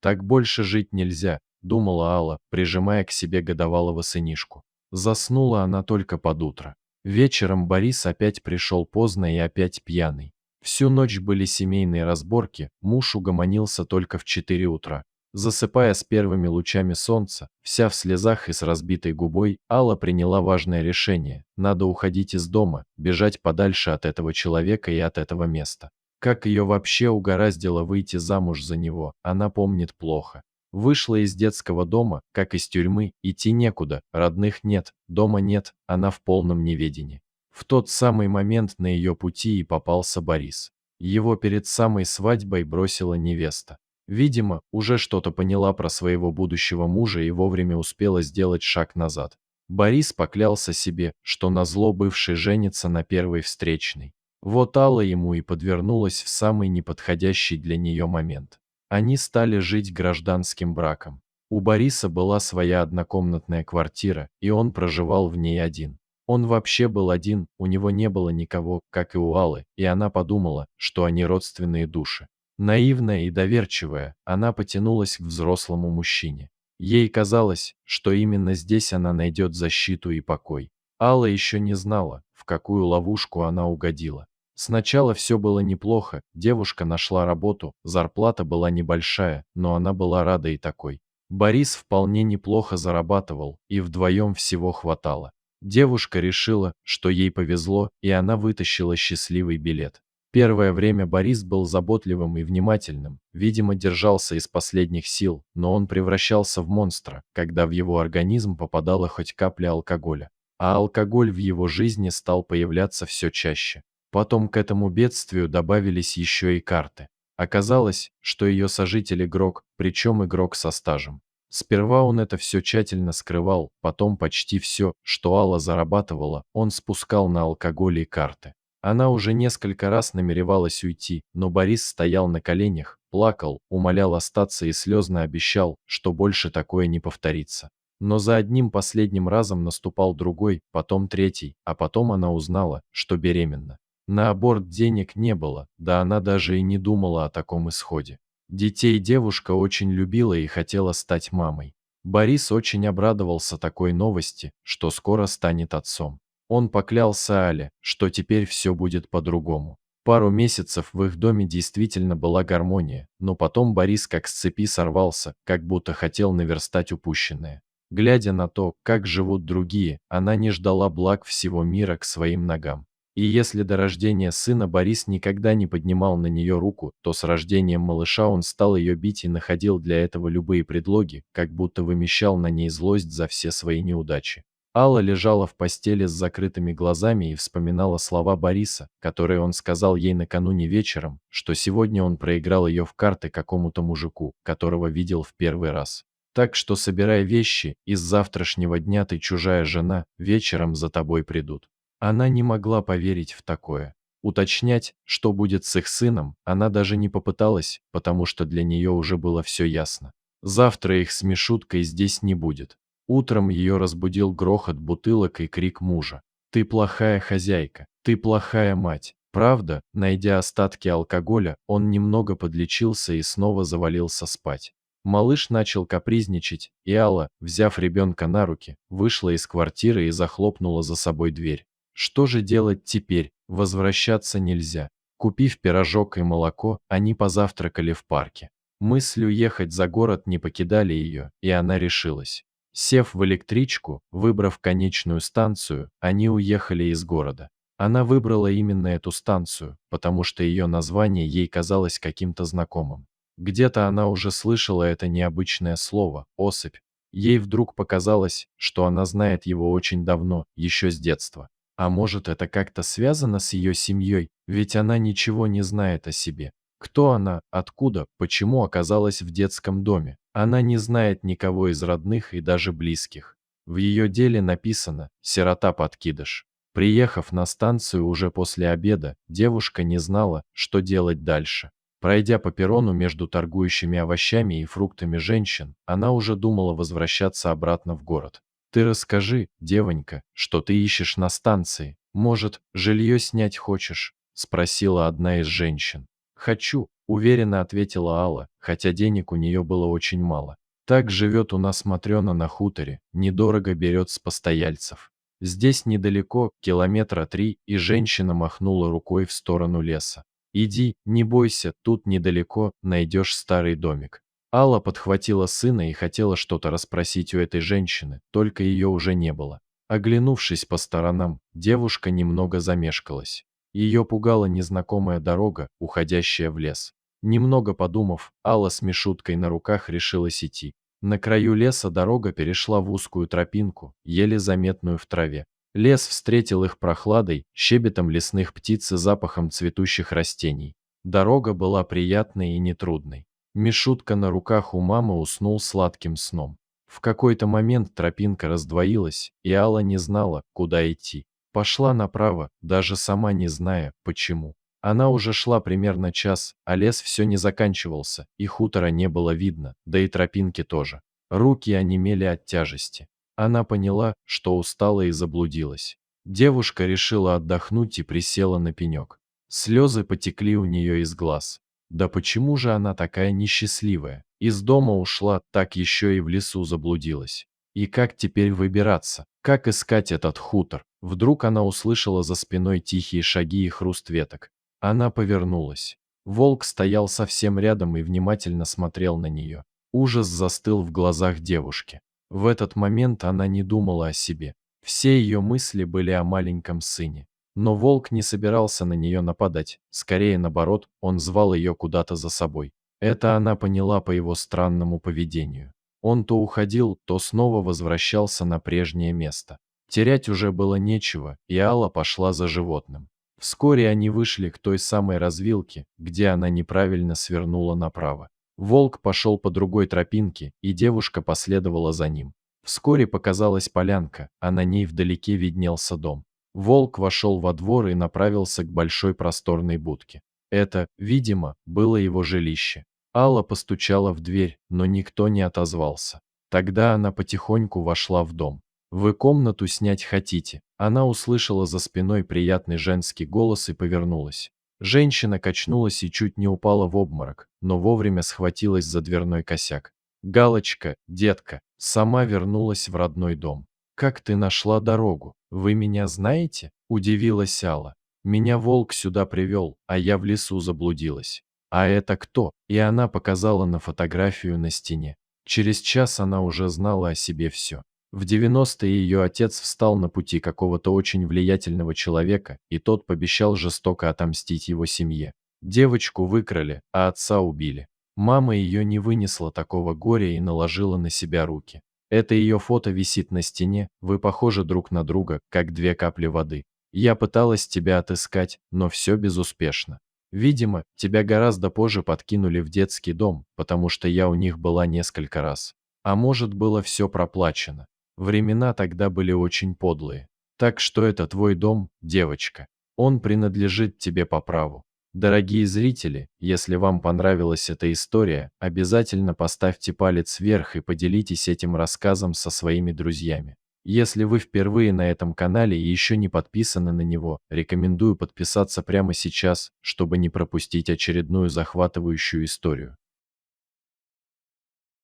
Так больше жить нельзя, думала Алла, прижимая к себе годовалого сынишку. Заснула она только под утро. Вечером Борис опять пришел поздно и опять пьяный. Всю ночь были семейные разборки, муж угомонился только в 4 утра. Засыпая с первыми лучами солнца, вся в слезах и с разбитой губой, Алла приняла важное решение. Надо уходить из дома, бежать подальше от этого человека и от этого места. Как ее вообще угораздило выйти замуж за него, она помнит плохо. Вышла из детского дома, как из тюрьмы, идти некуда, родных нет, дома нет, она в полном неведении. В тот самый момент на ее пути и попался Борис. Его перед самой свадьбой бросила невеста. Видимо, уже что-то поняла про своего будущего мужа и вовремя успела сделать шаг назад. Борис поклялся себе, что назло бывший женится на первой встречной. Вот Алла ему и подвернулась в самый неподходящий для нее момент. Они стали жить гражданским браком. У Бориса была своя однокомнатная квартира, и он проживал в ней один. Он вообще был один, у него не было никого, как и у Аллы, и она подумала, что они родственные души. Наивная и доверчивая, она потянулась к взрослому мужчине. Ей казалось, что именно здесь она найдет защиту и покой. Алла еще не знала, в какую ловушку она угодила. Сначала все было неплохо, девушка нашла работу, зарплата была небольшая, но она была рада и такой. Борис вполне неплохо зарабатывал, и вдвоем всего хватало. Девушка решила, что ей повезло, и она вытащила счастливый билет. Первое время Борис был заботливым и внимательным, видимо, держался из последних сил, но он превращался в монстра, когда в его организм попадала хоть капля алкоголя. А алкоголь в его жизни стал появляться все чаще. Потом к этому бедствию добавились еще и карты. Оказалось, что ее сожитель игрок, причем игрок со стажем. Сперва он это все тщательно скрывал, потом почти все, что Алла зарабатывала, он спускал на алкоголь и карты. Она уже несколько раз намеревалась уйти, но Борис стоял на коленях, плакал, умолял остаться и слезно обещал, что больше такое не повторится. Но за одним последним разом наступал другой, потом третий, а потом она узнала, что беременна. На аборт денег не было, да она даже и не думала о таком исходе. Детей девушка очень любила и хотела стать мамой. Борис очень обрадовался такой новости, что скоро станет отцом. Он поклялся Але, что теперь все будет по-другому. Пару месяцев в их доме действительно была гармония, но потом Борис как с цепи сорвался, как будто хотел наверстать упущенное. Глядя на то, как живут другие, она не ждала благ всего мира к своим ногам. И если до рождения сына Борис никогда не поднимал на нее руку, то с рождением малыша он стал ее бить и находил для этого любые предлоги, как будто вымещал на ней злость за все свои неудачи. Алла лежала в постели с закрытыми глазами и вспоминала слова Бориса, которые он сказал ей накануне вечером, что сегодня он проиграл ее в карты какому-то мужику, которого видел в первый раз. Так что собирай вещи, из завтрашнего дня ты чужая жена, вечером за тобой придут. Она не могла поверить в такое. Уточнять, что будет с их сыном, она даже не попыталась, потому что для нее уже было все ясно. Завтра их с Мишуткой здесь не будет. Утром ее разбудил грохот бутылок и крик мужа. «Ты плохая хозяйка, ты плохая мать». Правда, найдя остатки алкоголя, он немного подлечился и снова завалился спать. Малыш начал капризничать, и Алла, взяв ребенка на руки, вышла из квартиры и захлопнула за собой дверь. Что же делать теперь? Возвращаться нельзя. Купив пирожок и молоко, они позавтракали в парке. Мысль уехать за город не покидали ее, и она решилась. Сев в электричку, выбрав конечную станцию, они уехали из города. Она выбрала именно эту станцию, потому что ее название ей казалось каким-то знакомым. Где-то она уже слышала это необычное слово «особь». Ей вдруг показалось, что она знает его очень давно, еще с детства. А может, это как-то связано с ее семьей, ведь она ничего не знает о себе. Кто она, откуда, почему оказалась в детском доме? Она не знает никого из родных и даже близких. В ее деле написано «сирота-подкидыш». Приехав на станцию уже после обеда, девушка не знала, что делать дальше. Пройдя по перрону между торгующими овощами и фруктами женщин, она уже думала возвращаться обратно в город. «Ты расскажи, девонька, что ты ищешь на станции. Может, жилье снять хочешь?» – спросила одна из женщин. «Хочу», уверенно ответила Алла, хотя денег у нее было очень мало. Так живет у нас Матрена на хуторе, недорого берет с постояльцев. Здесь недалеко, километра 3, и женщина махнула рукой в сторону леса. Иди, не бойся, тут недалеко найдешь старый домик. Алла подхватила сына и хотела что-то расспросить у этой женщины, только ее уже не было. Оглянувшись по сторонам, девушка немного замешкалась. Ее пугала незнакомая дорога, уходящая в лес. Немного подумав, Алла с Мишуткой на руках решилась идти. На краю леса дорога перешла в узкую тропинку, еле заметную в траве. Лес встретил их прохладой, щебетом лесных птиц и запахом цветущих растений. Дорога была приятной и нетрудной. Мишутка на руках у мамы уснул сладким сном. В какой-то момент тропинка раздвоилась, и Алла не знала, куда идти. Пошла направо, даже сама не зная, почему. Она уже шла примерно час, а лес все не заканчивался, и хутора не было видно, да и тропинки тоже. Руки онемели от тяжести. Она поняла, что устала и заблудилась. Девушка решила отдохнуть и присела на пенек. Слезы потекли у нее из глаз. Да почему же она такая несчастливая? Из дома ушла, так еще и в лесу заблудилась. И как теперь выбираться? Как искать этот хутор? Вдруг она услышала за спиной тихие шаги и хруст веток. Она повернулась. Волк стоял совсем рядом и внимательно смотрел на нее. Ужас застыл в глазах девушки. В этот момент она не думала о себе. Все ее мысли были о маленьком сыне. Но волк не собирался на нее нападать, скорее наоборот, он звал ее куда-то за собой. Это она поняла по его странному поведению. Он то уходил, то снова возвращался на прежнее место. Терять уже было нечего, и Алла пошла за животным. Вскоре они вышли к той самой развилке, где она неправильно свернула направо. Волк пошел по другой тропинке, и девушка последовала за ним. Вскоре показалась полянка, а на ней вдалеке виднелся дом. Волк вошел во двор и направился к большой просторной будке. Это, видимо, было его жилище. Алла постучала в дверь, но никто не отозвался. Тогда она потихоньку вошла в дом. «Вы комнату снять хотите?» Она услышала за спиной приятный женский голос и повернулась. Женщина качнулась и чуть не упала в обморок, но вовремя схватилась за дверной косяк. «Галочка, детка, сама вернулась в родной дом. Как ты нашла дорогу? Вы меня знаете?» – удивилась Алла. «Меня волк сюда привел, а я в лесу заблудилась». «А это кто?» И она показала на фотографию на стене. Через час она уже знала о себе все. В 90-е ее отец встал на пути какого-то очень влиятельного человека, и тот пообещал жестоко отомстить его семье. Девочку выкрали, а отца убили. Мама ее не вынесла такого горя и наложила на себя руки. Это ее фото висит на стене, вы похожи друг на друга, как две капли воды. Я пыталась тебя отыскать, но все безуспешно. Видимо, тебя гораздо позже подкинули в детский дом, потому что я у них была несколько раз. А может, было все проплачено. Времена тогда были очень подлые. Так что это твой дом, девочка. Он принадлежит тебе по праву. Дорогие зрители, если вам понравилась эта история, обязательно поставьте палец вверх и поделитесь этим рассказом со своими друзьями. Если вы впервые на этом канале и еще не подписаны на него, рекомендую подписаться прямо сейчас, чтобы не пропустить очередную захватывающую историю.